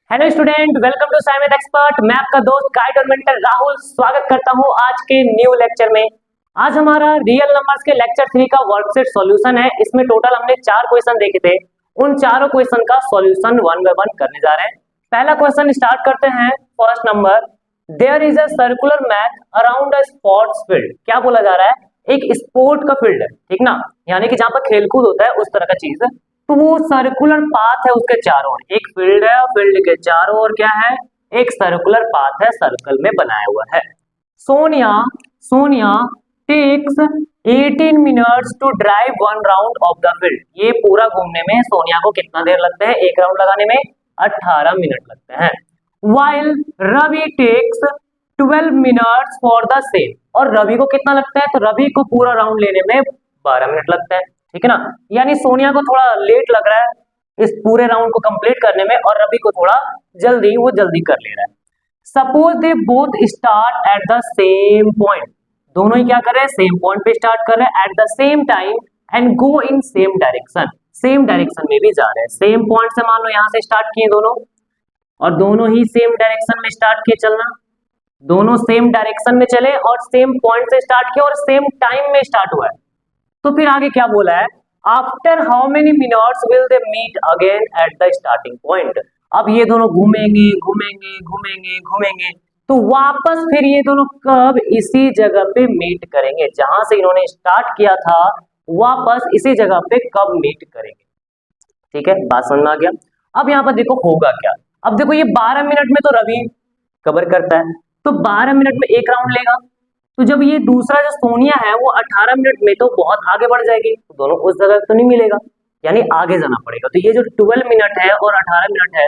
Hello student, welcome to Scimath expert. मैं आपका दोस्त गाइड और मेंटर राहुल स्वागत करता हूं आज के न्यू लेक्चर में। आज हमारा रियल नंबर्स के लेक्चर 3 का वर्कशीट सॉल्यूशन है। इसमें टोटल हमने 4 क्वेश्चन देखे थे। उन चारों क्वेश्चन का सॉल्यूशन वन बाय वन करने जा रहे हैं। पहला क्वेश्चन स्टार्ट करते हैं। First number, there is a circular math around a sports field. क्या बोला जा रहा है? एक स्पोर्ट का फील्ड है, ठीक ना, यानी कि जहां पर खेलकूद होता है उस तरह का चीज है। तो वो सर्कुलर पाथ है, उसके चारों ओर एक फील्ड है और फील्ड के चारों ओर क्या है? एक सर्कुलर पाथ है, सर्कल में बनाया हुआ है। Sonia Sonia takes 18 minutes to drive one round of the field. ये पूरा घूमने में सोनिया को कितना देर लगता है? एक राउंड लगाने में 18 मिनट लगते हैं। While Ravi takes 12 minutes for the same. और रवि को कितना लगता है? तो रवि को पूरा राउंड लेने में 12 मिनट लगता है, ठीक है ना। यानी सोनिया को थोड़ा लेट लग रहा है इस पूरे राउंड को कंप्लीट करने में और रवि को थोड़ा जल्दी कर ले रहा है। Suppose they both start at the same point. दोनों ही क्या कर रहे हैं? सेम पॉइंट पे स्टार्ट कर रहे हैं at the same time and go in same direction. Same direction में भी जा रहे हैं। सेम पॉइंट से मान लो यहां से स्टार्ट किए दोनों, और दोनों ही सेम डायरेक्शन में स्टार्ट किए चलना। दोनों सेम डायरेक्शन में चले और सेम पॉइंट से स्टार्ट किया और सेम टाइम में स्टार्ट हुआ है। तो फिर आगे क्या बोला है? After how many minutes will they meet again at the starting point. अब ये दोनों घूमेंगे घूमेंगे घूमेंगे घूमेंगे, तो वापस फिर ये दोनों कब इसी जगह पे मीट करेंगे जहां से इन्होंने स्टार्ट किया था, वापस इसी जगह पे कब मीट करेंगे। ठीक है, बात समझ में आ गया। अब यहाँ पर देखो होगा क्या। अब देखो ये 12 मिनट में तो रवि कवर करता है, तो 12 मिनट में एक राउंड लेगा। तो जब ये दूसरा जो सोनिया है वो 18 मिनट में तो बहुत आगे बढ़ जाएगी, तो दोनों उस जगह तो नहीं मिलेगा, यानी आगे जाना पड़ेगा। तो ये जो 12 मिनट है और 18 मिनट है,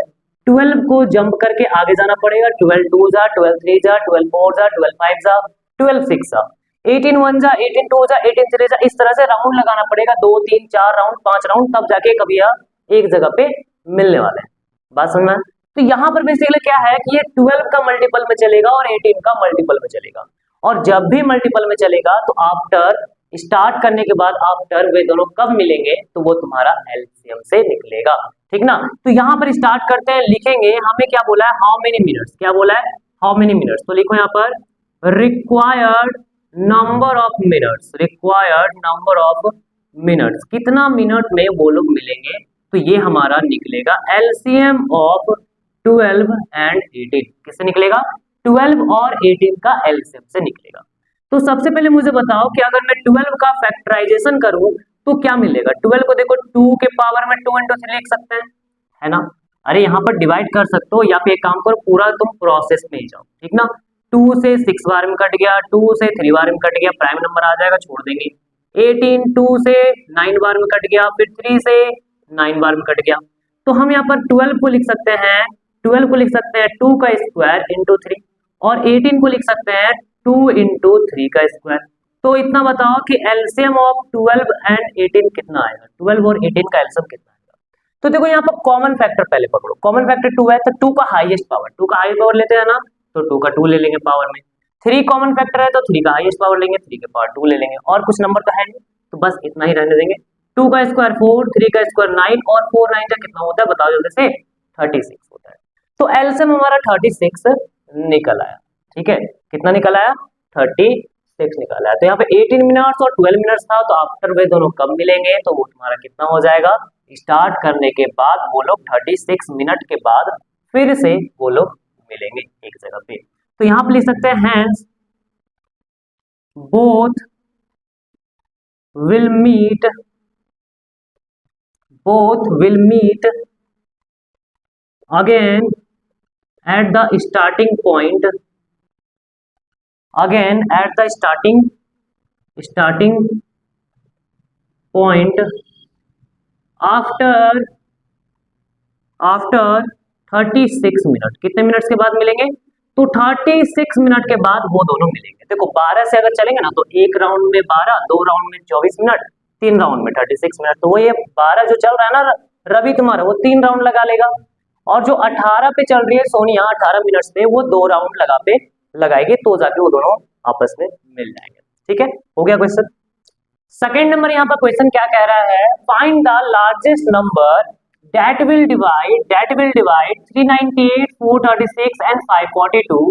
12 को जंप करके आगे जाना पड़ेगा। 12 2 जा, 12 3 जा, 12 4 जा, 12 5 जा, 12 6 जा, 18 1 जा, 18 2 जा, 18 3 जा। इस तरह से राउंड लगाना पड़ेगा, 2 3 4 राउंड 5 राउंड, तब जाके कभी यह एक जगह पे मिलने वाले हैं। बात समझ में? तो यहाँ पर बेसिकली क्या है कि ये 12 का मल्टीपल में चलेगा और 18 का मल्टीपल में चलेगा। और जब भी मल्टीपल में चलेगा तो आफ्टर स्टार्ट करने के बाद आफ्टर वे दोनों कब मिलेंगे? तो वो तुम्हारा एलसीएम से निकलेगा, ठीक ना। तो यहाँ पर स्टार्ट करते हैं, लिखेंगे। हमें क्या बोला है? How many minutes. क्या बोला है? How many minutes. तो लिखो यहाँ पर required number of minutes. Required number of minutes, कितना मिनट में वो लोग मिलेंगे? तो ये हमारा निकलेगा एलसीएम ऑफ 12 एंड 18। किससे निकलेगा? 12 और 18 का एलसीएम से निकलेगा। तो सबसे पहले मुझे बताओ कि अगर मैं 12 का फैक्टराइजेशन करूं तो क्या मिलेगा? 12 को देखो 2 के पावर में 2 into 3 लिख सकते हैं, है ना। अरे यहाँ पर डिवाइड कर सकते हो, या फिर एक काम करो, पूरा तुम प्रोसेस में ही जाओ, ठीक ना। 2 से 6 बार में कट गया, 2 से 3 बार में कट गया, प्राइम नंबर आ जाएगा, छोड़ देंगे। 18 2 से 9 बार में कट गया, फिर 3 से 9 बार में कट गया। तो हम यहाँ पर 12 को लिख सकते हैं, 12 को लिख सकते हैं 2 का स्क्वायर इंटू 3, और 18 को लिख सकते हैं 2 इंटू 3 का स्क्वायर। तो इतना बताओ कि एलसीएम ऑफ 12 एंड 18 कितना आएगा? 12 और 18 का एलसीएम कितना आएगा? तो देखो यहाँ पर कॉमन फैक्टर पहले पकड़ो। कॉमन फैक्टर 2 है, तो 2 का हाईएस्ट पावर, 2 का हाईएस्ट पावर लेते हैं ना, तो 2 का 2 ले लेंगे पावर में। 3 कॉमन फैक्टर है तो 3 का हाईएस्ट पावर लेंगे, 3 के पावर 2 ले लेंगे, और कुछ नंबर तो है नहीं, तो बस इतना ही रहने देंगे। 2 का स्क्वायर 4, 3 का स्क्वायर 9, और 4 9 का कितना होता है बताओ जल्दी से? 36 होता है। तो एलसीएम हमारा 36 निकल आया, ठीक है। कितना निकल आया? 36 निकल आया। तो यहाँ पे 18 मिनट्स और 12 मिनट्स था, तो आफ्टर वे दोनों कब मिलेंगे? तो वो तुम्हारा कितना हो जाएगा? स्टार्ट करने के बाद वो लोग 36 मिनट के बाद फिर से वो लोग मिलेंगे एक जगह पे। तो यहाँ पे लिख सकते हैं hence both will meet, both will meet again at the starting point, again at the starting point after 36 minute. कितने मिनट्स के बाद मिलेंगे? तो 36 मिनट के बाद वो दोनों मिलेंगे। देखो 12 से अगर चलेंगे ना तो एक राउंड में 12, 2 राउंड में 24 मिनट, 3 राउंड में 36 मिनट। तो वो ये 12 जो चल रहा है ना रवि तुम्हारा, वो 3 राउंड लगा लेगा, और जो 18 पे चल रही है सोनिया 18 मिनट्स पे, वो 2 राउंड लगाएगी, तो जाके वो दोनों आपस में मिल जाएंगे। ठीक है, हो गया क्वेश्चन। सेकंड नंबर यहाँ पर क्वेश्चन क्या कह रहा है? Find the largest number that will divide 398, 436 and 542,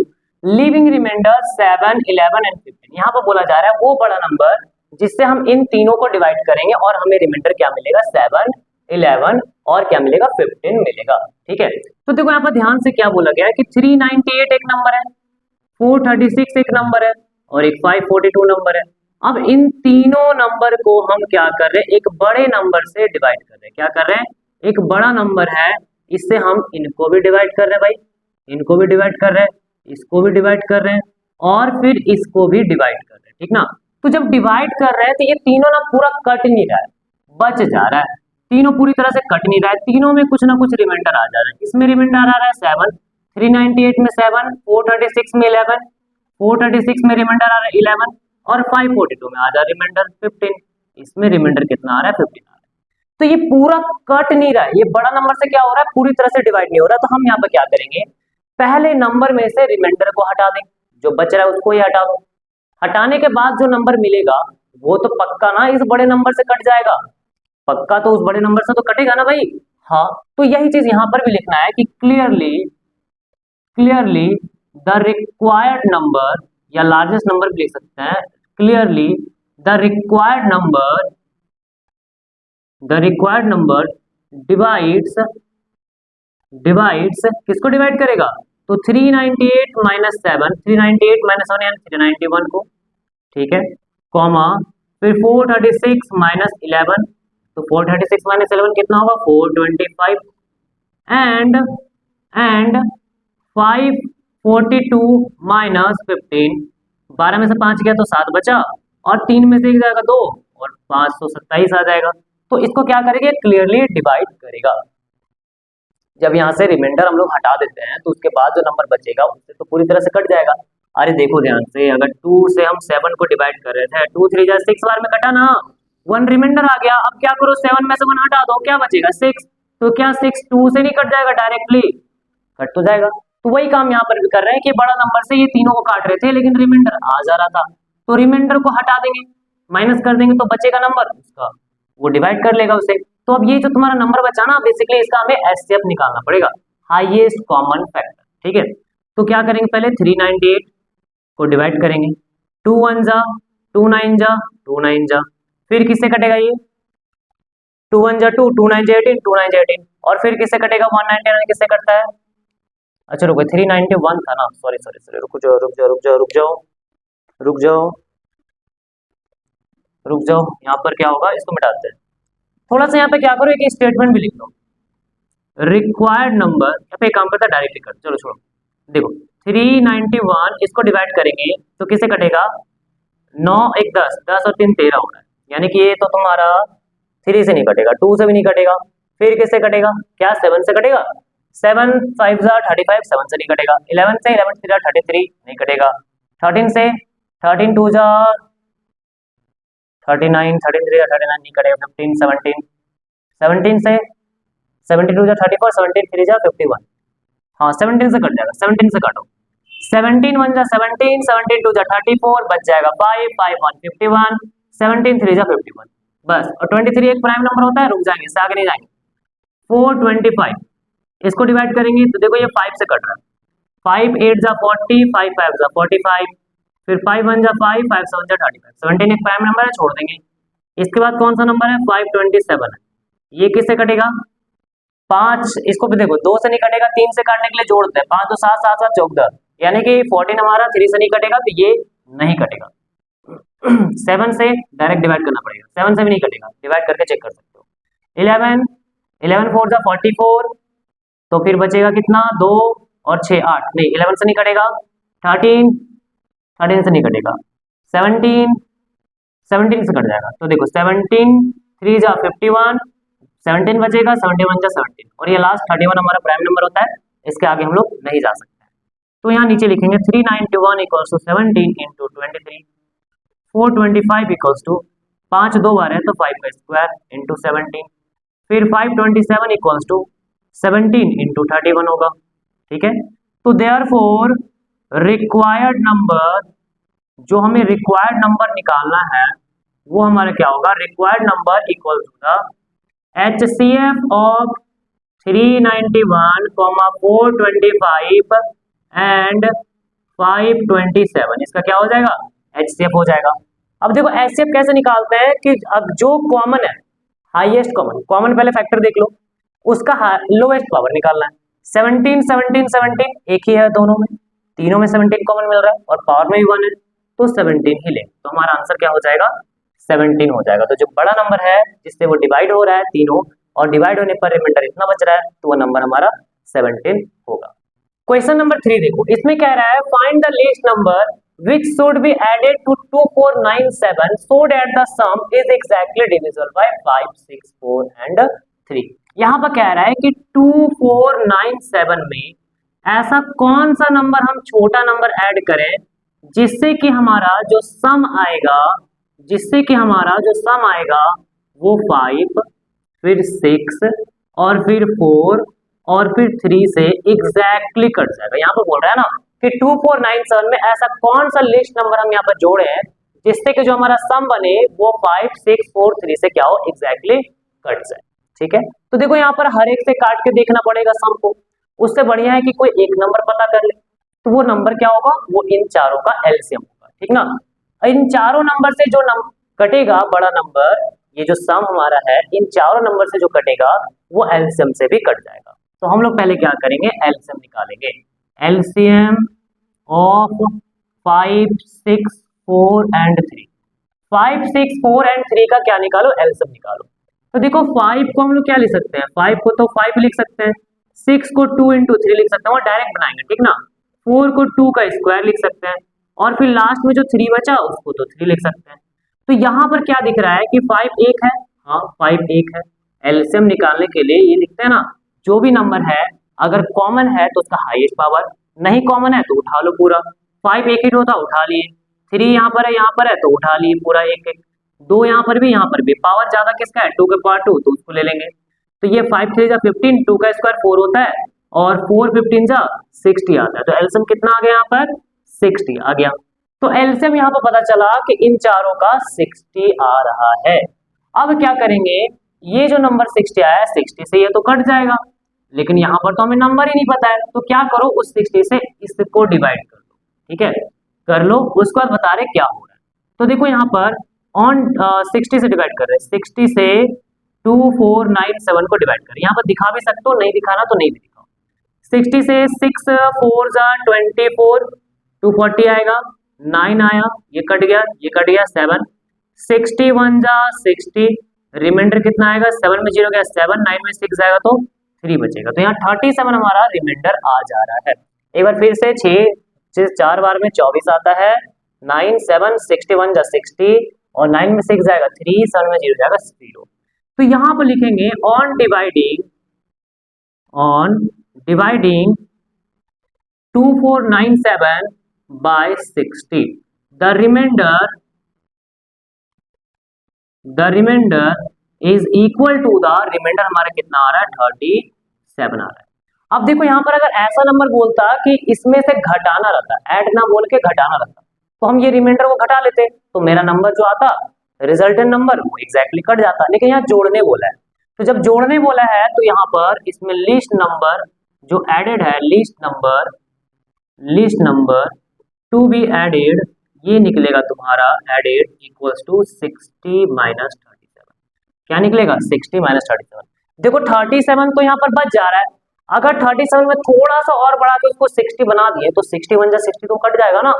leaving remainder 7, 11 and 15। यहाँ पर बोला जा रहा है वो बड़ा नंबर जिससे हम इन तीनों को डिवाइड करेंगे और हमें रिमाइंडर क्या मिलेगा, 7, 11 और क्या मिलेगा, 15 मिलेगा। ठीक है, तो देखो यहाँ पर ध्यान से क्या बोला गया है कि 398 एक नंबर है, 436 एक नंबर है और एक 542 नंबर है। अब इन तीनों नंबर को हम क्या कर रहे हैं, एक बड़े नंबर से डिवाइड कर रहे हैं। क्या कर रहे हैं, एक बड़ा नंबर है इससे हम इनको भी डिवाइड कर रहे हैं भाई, इनको भी डिवाइड कर रहे हैं, इसको भी डिवाइड कर रहे हैं और फिर इसको भी डिवाइड कर रहे हैं। ठीक ना, तो जब डिवाइड कर रहे हैं तो ये तीनों ना पूरा कट नहीं रहा है, बच जा रहा है, तीनों पूरी तरह से कट नहीं रहा है, तीनों में कुछ ना कुछ रिमाइंडर आ जा रहा है। इसमें रिमाइंडर आ रहा है 7, 398 में 7, 436 में 11, 436 में रिमाइंडर आ रहा है 11 और 542 में आ जा रिमाइंडर 15। इसमें रिमाइंडर कितना आ रहा है, 15 आ रहा है। तो ये पूरा कट नहीं रहा है, ये बड़ा नंबर से क्या हो रहा है, पूरी तरह से डिवाइड नहीं हो रहा। तो हम यहाँ पर क्या करेंगे, पहले नंबर में से रिमाइंडर को हटा दें, जो बच रहा है उसको ही हटा दो। हटाने के बाद जो नंबर मिलेगा वो तो पक्का ना इस बड़े नंबर से कट जाएगा, पक्का तो उस बड़े नंबर से तो कटेगा ना भाई। हाँ, तो यही चीज यहाँ पर भी लिखना है कि क्लियरली द रिक्वायर्ड नंबर, या लार्जेस्ट नंबर भी लिख सकते हैं, clearly the required number divides किसको डिवाइड करेगा, तो 398 माइनस 7, 398 माइनस 1 यानी 391 को। ठीक है, कॉमा फिर 436 माइनस 11, तो 436 माइनस 11 कितना होगा, 425 एंड 542 माइनस 15, 12 में से 5 गया तो 7 बचा और 3 में से 1 जाएगा 2 और 527 आ जाएगा। तो इसको क्या करेंगे, क्लियरली डिवाइड करेगा। जब यहाँ से रिमाइंडर हम लोग हटा देते हैं तो उसके बाद जो नंबर बचेगा उससे तो पूरी तरह से कट जाएगा। अरे देखो ध्यान से, अगर 2 से हम 7 को डिवाइड कर रहे थे, 2 3 जा 6 बार में कटा ना, 1 रिमाइंडर आ गया। अब क्या करो, 7 में से 1 हटा दो, क्या बचेगा 6। तो क्या 6 2 से नहीं कट जाएगा, डायरेक्टली कट तो जाएगा। तो वही काम यहाँ पर भी कर रहे हैं कि बड़ा नंबर से ये तीनों को काट रहे थे लेकिन रिमाइंडर आ जा रहा था, तो रिमाइंडर को हटा देंगे, माइनस कर देंगे तो बचेगा नंबर उसका, वो डिवाइड कर लेगा उसे। तो अब ये जो तुम्हारा नंबर बचा ना, बेसिकली इसका हमें एचसीएफ निकालना पड़ेगा, हाईएस्ट कॉमन फैक्टर। ठीक है, तो क्या करेंगे, पहले 398 को डिवाइड करेंगे, 2 1 जा 2 9 जा 2 9 जा, फिर किससे कटेगा ये, 2 1 जा 2, 2 9 जा 18, 2 9 जा 18 और फिर किससे कटेगा, 199 किससे कटता है, अच्छा रुको 391 था ना, सॉरी सॉरी सॉरी, रुक जाओ रुक जाओ रुक जाओ रुक जाओ रुक जाओ रुक जाओ, यहाँ पर क्या होगा, इसको मिटाते हैं थोड़ा सा। यहाँ पे क्या करो, एक स्टेटमेंट भी लिख लो, रिक्वायर्ड नंबर, यहाँ पे काम करता है डायरेक्टली कर, चलो छोड़ो। देखो 391 इसको डिवाइड करेंगे तो किससे कटेगा, 9 1 10, 10 और 3 13 हो रहा है, यानी कि ये तो तुम्हारा 3 से नहीं कटेगा, 2 से भी नहीं कटेगा, फिर किससे कटेगा, क्या 7 से कटेगा, 7 5 जा 35, 7 से नहीं कटेगा, 11 से 11 3 जा 33 नहीं कटेगा, 13 से 13 2 जा 39, 13 3 जा 39 नहीं कटेगा, 15 17, 17 से 72 जा 34, 17 3 जा 51, हाँ 17 से कट जाएगा, 17 से काटो, 17 1 जा 17, 17 2 जा 34, बच जाएगा 5 5 1 51, 17 3 जा 51 बस। और 23 एक प्राइम नंबर होता है, रुक जाएंगे इससे आगे नहीं जाएंगे। 425 इसको डिवाइड करेंगे तो देखो ये 5 से कट रहा है, 5 8 जा 40, 5 5 जा 45, फिर 5 1 जा 5, 5 7 जा 35, 17 एक प्राइम नंबर है, छोड़ देंगे। इसके बाद कौन सा नंबर है, 527 है, ये किससे कटेगा, 5, इसको भी देखो 2 से नहीं कटेगा, 3 से काटने के लिए जोड़ते हैं, 5 2 7 7 7 14, यानी कि 14 हमारा 3 से नहीं कटेगा तो ये नहीं कटेगा। 7 से डायरेक्ट डिवाइड करना पड़ेगा, 7 से भी नहीं कटेगा, डिवाइड करके चेक कर सकते हो। 11 4 जा 44, तो फिर बचेगा कितना, 2 और 6 8, नहीं 11 से नहीं कटेगा, 13 13 से नहीं कटेगा, 17 17 से कट जाएगा, तो देखो 17 3 जा 51, 17 बचेगा, 71 जा 17 और ये लास्ट 31 हमारा प्राइम नंबर होता है, इसके आगे हम लोग नहीं जा सकते। तो यहाँ नीचे लिखेंगे 391 equals to 17 into 23, 425 equals to 5 2 बार है तो 5 का स्क्वायर इंटू 17, फिर 527 इक्वल्स टू 17 इंटू 31 होगा। ठीक है, तो देयरफॉर रिक्वायर्ड नंबर, जो हमें रिक्वायर्ड नंबर निकालना है वो हमारा क्या होगा, required number equal to the HCF of 391, 425 and 527, इसका क्या हो जाएगा, HCF हो जाएगा। अब देखो HCF कैसे निकालते हैं कि अब जो कॉमन है, हाईएस्ट कॉमन पहले फैक्टर देख लो, उसका लोएस्ट पावर निकालना है। 17 17 17 एक ही है दोनों में, तीनों में 17 कॉमन मिल रहा है और पावर में भी 1 है, तो 17 ही ले, तो हमारा आंसर क्या हो जाएगा, 17 हो जाएगा। तो जो बड़ा नंबर है जिससे वो डिवाइड हो रहा है तीनों, और डिवाइड होने पर रिमाइंडर इतना बच रहा है, तो वो नंबर हमारा 17 होगा। क्वेश्चन नंबर 3 देखो, इसमें कह रहा है find the least number which should be added to 2497 so that the sum is exactly divisible by 5, 6, 4 and 3। यहाँ पर कह रहा है कि 2497 में ऐसा कौन सा नंबर हम छोटा नंबर ऐड करें जिससे कि हमारा जो सम आएगा, वो 5 फिर 6 और फिर 4 और फिर 3 से एग्जैक्टली कट जाएगा। यहाँ पर बोल रहा है ना कि 2497 में ऐसा कौन सा लिस्ट नंबर हम यहाँ पर जोड़े हैं जिससे कि जो हमारा सम बने वो 5, 6, 4, 3 से क्या हो, एग्जैक्टली कट जाए। ठीक है, तो देखो यहाँ पर हर एक से काट के देखना पड़ेगा सम को, उससे बढ़िया है कि कोई एक नंबर पता कर ले, तो वो नंबर क्या होगा, वो इन चारों का एलसीएम होगा। ठीक ना, इन चारों नंबर से जो कटेगा बड़ा नंबर, ये जो सम हमारा है इन चारों नंबर से जो कटेगा वो एलसीएम से भी कट जाएगा। तो हम लोग पहले क्या करेंगे, एलसीएम निकालेंगे। LCM of 5, 6, 4 and 3। 5, 6, 4 एंड 3 का क्या निकालो, एलसीएम निकालो। तो देखो 5 को हम लोग क्या लिख सकते हैं, 5 को तो 5 लिख सकते हैं, 6 को 2 into 3 लिख सकते हैं, वो डायरेक्ट बनाएंगे। ठीक ना, 4 को 2 का स्क्वायर लिख सकते हैं, और फिर लास्ट में जो 3 बचा उसको तो 3 लिख सकते हैं। तो यहाँ पर क्या दिख रहा है कि 5 एक है, हाँ 5 एक है। एलसीएम निकालने के लिए ये लिखते हैं ना, जो भी नंबर है अगर कॉमन है तो उसका हाईएस्ट पावर, नहीं कॉमन है तो उठा लो पूरा। 5 एक ही होता, उठा लिए। 3 यहाँ पर है तो उठा लिए पूरा एक एक। 2 यहाँ पर भी पावर ज्यादा किसका है, 2 के पावर 2, तो उसको ले लेंगे। तो ये 5 3 जा 15, 2 का स्क्वायर 4 होता है, और 4 15 जा 60 आता है। तो एलसीएम कितना आ गया यहाँ पर, 60 आ गया। तो एलसीएम यहाँ पर पता चला कि इन चारों का 60 आ रहा है। अब क्या करेंगे, ये जो नंबर 60 आया है 60 से ये तो कट जाएगा, लेकिन यहाँ पर तो हमें नंबर ही नहीं पता है, तो क्या करो उस 60 से इसको डिवाइड कर लो। ठीक है, कर लो, उसके बाद बता रहे क्या हो रहा है। तो देखो यहाँ पर ऑन 60 से डिवाइड कर रहे हैं, 60 से 2497 को डिवाइड कर, यहाँ पर दिखा भी सकते हो, नहीं दिखाना तो नहीं भी दिखाओ। 60 से 6 4 जा 24, 240 आएगा, 9 आया, ये कट गया 7, 61 जा 60, रिमाइंडर कितना आएगा, 7 में 0 गया 7, 9 में 6 आएगा तो 3 बचेगा। तो यहाँ 37 हमारा रिमाइंडर आ जा रहा है। एक बार फिर से 6 4 बार में 24 आता है, 9 7 61 जा 60, और 9 में 6 जाएगा 3, 7 में 0 जाएगा 0। तो यहाँ पर लिखेंगे on dividing 2497 by 60, the remainder is equal to the remainder हमारा कितना आ रहा है, 37 आ रहा है। अब देखो यहाँ पर अगर ऐसा नंबर बोलता कि इसमें से घटाना रहता, ऐड ना बोल के घटाना रहता, तो हम ये रिमाइंडर को घटा लेते, तो मेरा नंबर जो आता रिजल्टेंट नंबर वो एग्जैक्टली कट जाता। लेकिन यहाँ जोड़ने बोला है, तो जब जोड़ने बोला है तो यहाँ पर इसमें लिस्ट नंबर जो एडेड है, list number to be added, ये निकलेगा तुम्हारा एडेड इक्वल्स टू 60 माइनस 37। क्या निकलेगा, 60 माइनस 37। देखो 37 तो यहाँ पर बच जा रहा है, अगर 37 में थोड़ा सा और बढ़ा के उसको 60 बना दिए तो 60 1 जा 60 तो कट जाएगा ना,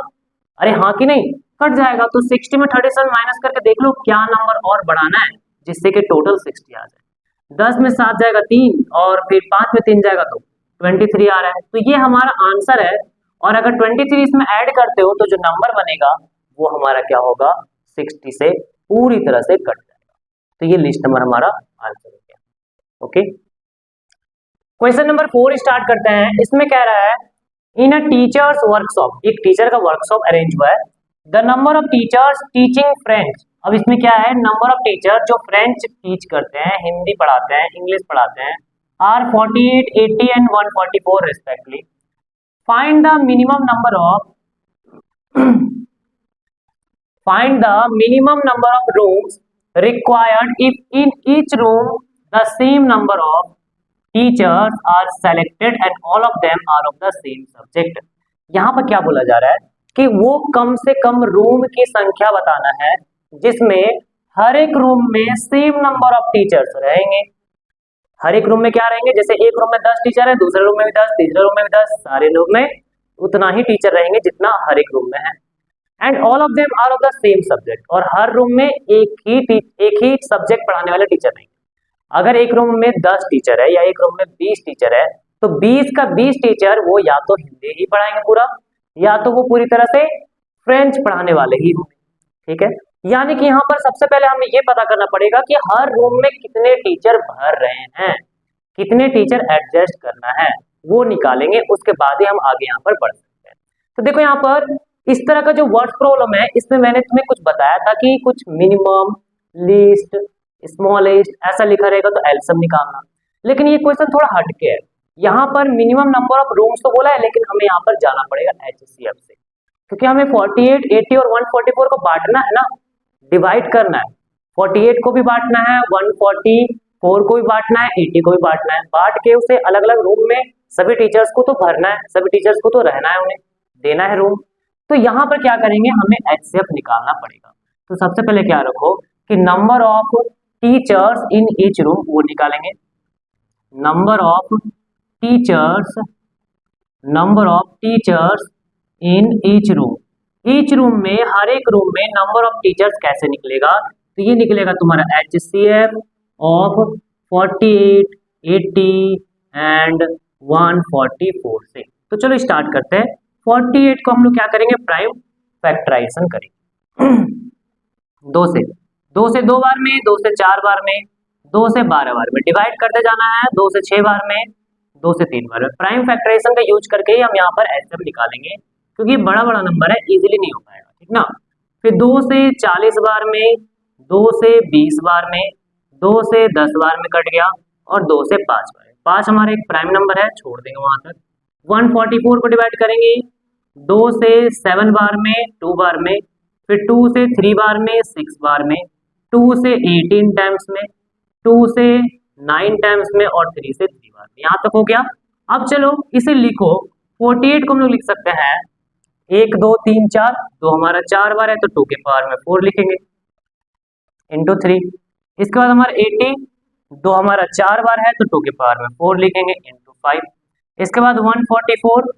अरे हाँ कि नहीं, कट जाएगा। तो 60 में 37 माइनस करके देख लो क्या नंबर और बढ़ाना है जिससे कि टोटल 60 आ जाए। 10 में 7 जाएगा 3, और फिर 5 में 3 जाएगा तो 23 आ रहा है। तो ये हमारा आंसर है, और अगर 23 इसमें ऐड करते हो तो जो नंबर बनेगा वो हमारा क्या होगा, 60 से पूरी तरह से कट जाएगा। तो ये लिस्ट नंबर हमारा आंसर हो गया। ओके, क्वेश्चन नंबर 4 स्टार्ट करते हैं। इसमें कह रहा है इन अ टीचर्स वर्कशॉप, एक टीचर का वर्कशॉप अरेंज हुआ है, the number of teachers teaching French. अब इसमें क्या है, नंबर ऑफ टीचर जो फ्रेंच टीच करते हैं, हिंदी पढ़ाते हैं, इंग्लिश पढ़ाते हैं, are 48, 80 and 144 respectively. Find the minimum number of rooms required if in each room the same number of teachers are selected and all of them are of the same subject. यहाँ पर क्या बोला जा रहा है कि वो कम से कम रूम की संख्या बताना है जिसमें हर एक रूम में सेम नंबर ऑफ टीचर्स रहेंगे। हर एक रूम में क्या रहेंगे, जैसे एक रूम में 10 टीचर है, दूसरे रूम में भी 10, तीसरे रूम में भी 10, सारे रूम में उतना ही टीचर रहेंगे जितना हर एक रूम में है। And all of them are of the same subject, और हर रूम में एक ही सब्जेक्ट पढ़ाने वाले टीचर रहेंगे। अगर एक रूम में 10 टीचर है या एक रूम में 20 टीचर है तो 20 का 20 टीचर वो या तो हिंदी ही पढ़ाएंगे पूरा, या तो वो पूरी तरह से फ्रेंच पढ़ाने वाले ही होंगे। ठीक है, यानी कि यहाँ पर सबसे पहले हमें ये पता करना पड़ेगा कि हर रूम में कितने टीचर भर रहे हैं, कितने टीचर एडजस्ट करना है, वो निकालेंगे, उसके बाद ही हम आगे यहाँ पर बढ़ सकते हैं। तो देखो यहाँ पर इस तरह का जो वर्ड प्रॉब्लम है इसमें मैंने तुम्हें कुछ बताया था कि कुछ मिनिमम, लीस्ट, स्मॉलेस्ट ऐसा लिखा रहेगा तो एलसीएम निकालना, लेकिन ये क्वेश्चन थोड़ा हटके है। यहाँ पर मिनिमम नंबर ऑफ रूम्स तो बोला है, लेकिन हमें यहाँ पर जाना पड़ेगा एचसीएफ से, क्योंकि हमें 48, 80 और 144 को बांटना है ना, डिवाइड करना है। 48 को भी बांटना है, 144 को भी बांटना है, 80 को भी बांटना है। बांट के उसे अलग अलग रूम में सभी टीचर्स को तो भरना है, सभी टीचर्स को तो रहना है, उन्हें देना है रूम। तो यहाँ पर क्या करेंगे, हमें एचसीएफ निकालना पड़ेगा। तो सबसे पहले क्या रखो कि number of teachers in each room, वो निकालेंगे। Number of teachers in each room, each room में हर एक रूम में नंबर ऑफ टीचर्स कैसे निकलेगा, तो ये निकलेगा तुम्हारा एचसीएफ ऑफ 48, 80 एंड 144 से। तो चलो स्टार्ट करते हैं। 48 को हम लोग क्या करेंगे, प्राइम फैक्टराइजेशन करेंगे। 2 से 2 बार में, 2 से 4 बार में, 2 से 12 बार में डिवाइड करते जाना है, 2 से 6 बार में, 2 से 3 बार में। प्राइम फैक्टराइजेशन का यूज करके ही हम यहाँ पर एचसीएफ निकालेंगे, क्योंकि बड़ा बड़ा नंबर है, इजीली नहीं हो पाएगा, ठीक ना। फिर 2 से 40 बार में, 2 से 20 बार में, 2 से 10 बार में कट गया, और 2 से 5 बार। 5 हमारा एक प्राइम नंबर है, छोड़ देंगे वहां तक। 144 को डिवाइड करेंगे 2 से 7 बार में, 2 बार में, फिर 2 से 3 बार में, 6 बार में, 2 से 18 टाइम्स में, 2 से 9 टाइम्स में, और 3 से 3 बार में। यहाँ तक हो गया। अब चलो इसे लिखो। 48 को हम लोग लिख सकते हैं 1 2 3 4, 2 हमारा 4 बार है तो 2 के पावर में 4 लिखेंगे इंटू 3। इसके बाद हमारा 80, 2 हमारा 4 बार है तो 2 के पावर में 4 लिखेंगे इंटू 5। इसके बाद 144,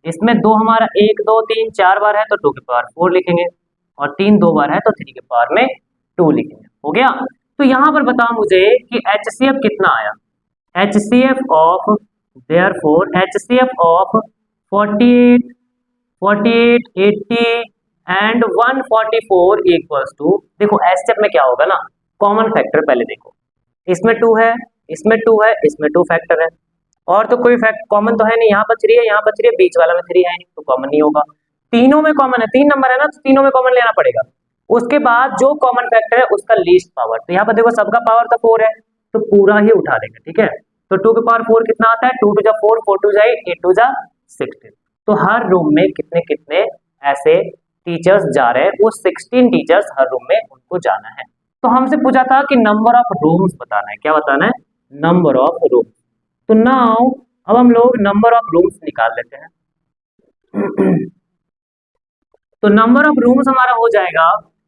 इसमें 2 हमारा 1 2 3 4 बार है तो 2 के पावर 4 लिखेंगे, और 3 2 बार है तो 3 के पावर में 2 लिखेंगे। हो गया। तो यहाँ पर बताओ मुझे कि एचसीएफ कितना आया। HCF of, therefore HCF of 48, 80 and 144 equals to, देखो एचसीएफ में क्या होगा ना, कॉमन फैक्टर पहले देखो, इसमें 2 है, इसमें 2 है, इसमें 2 फैक्टर है, और तो कोई फैक्ट कॉमन तो है नहीं। यहाँ पर 3 है, यहाँ पर 3 है, बीच वाला में 3 है तो कॉमन नहीं होगा। तीनों में कॉमन है, 3 नंबर है ना, तो तीनों में कॉमन लेना पड़ेगा। उसके बाद जो कॉमन फैक्टर है उसका लीस्ट पावर, तो यहाँ पर देखो सबका पावर तो 4 है तो पूरा ही उठा देंगे, ठीक है। तो 2 के पावर 4 कितना आता है, 2 टू जा 4, 4 टू जा 8, 8 टू जा 16। तो हर रूम में कितने कितने ऐसे टीचर्स जा रहे हैं, वो 16 टीचर्स हर रूम में उनको जाना है। तो हमसे पूछा था कि नंबर ऑफ रूम्स बताना है, क्या बताना है, नंबर ऑफ रूम। तो नाउ अब हम लोग नंबर ऑफ रूम्स निकाल लेते हैं। तो नंबर ऑफ रूम्स हमारा हो जाएगा,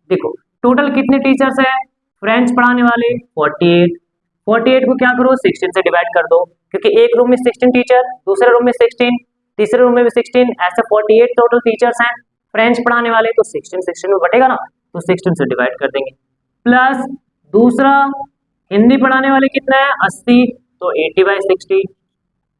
देखो टोटल कितने टीचर्स है, फ्रेंच पढ़ाने वाले 48, 48 को क्या करो 16 से डिवाइड कर दो, क्योंकि एक रूम में 16 टीचर, दूसरे रूम में 16, तीसरे रूम में भी 16, ऐसे 48 टोटल टीचर्स हैं फ्रेंच पढ़ाने वाले। तो 16 में बटेगा ना, तो 16 से डिवाइड कर देंगे। प्लस दूसरा हिंदी पढ़ाने वाले कितना है 80, तो 80/60।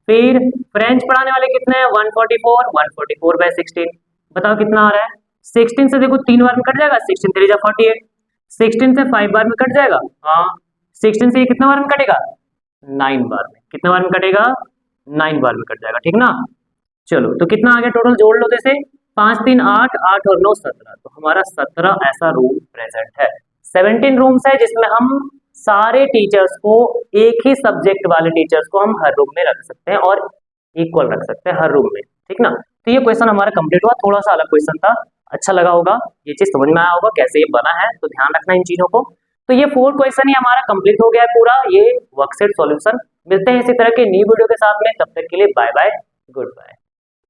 फिर फ्रेंच पढ़ाने वाले कितने हैं 144, 144/16। बताओ कितना आ रहा है, 16 से देखो 3 बार में कट जाएगा, 16 3 जा 48, 16 से 5 बार में कट जाएगा, हाँ 16 से ये कितना बार में कटेगा 9 बार में, कितने बार में कटेगा 9 बार में कट जाएगा, ठीक ना। चलो तो कितना आ गया टोटल, जोड़ लो जैसे 5 3 8, 8 और 9 17, तो हमारा 17 ऐसा रूम प्रेजेंट है। 17 रूम्स है जिसमें हम सारे टीचर्स को, एक ही सब्जेक्ट वाले टीचर्स को हम हर रूम में रख सकते हैं और इक्वल रख सकते हैं हर रूम में, ठीक ना। तो ये क्वेश्चन हमारा कंप्लीट हुआ, थोड़ा सा अलग क्वेश्चन था, अच्छा लगा होगा, ये चीज समझ में आया होगा कैसे ये बना है, तो ध्यान रखना इन चीजों को। तो ये 4 क्वेश्चन ही हमारा कंप्लीट हो गया है पूरा ये वर्कशीट सॉल्यूशन। मिलते हैं इसी तरह के न्यू वीडियो के साथ में, तब तक के लिए बाय बाय, गुड बाय।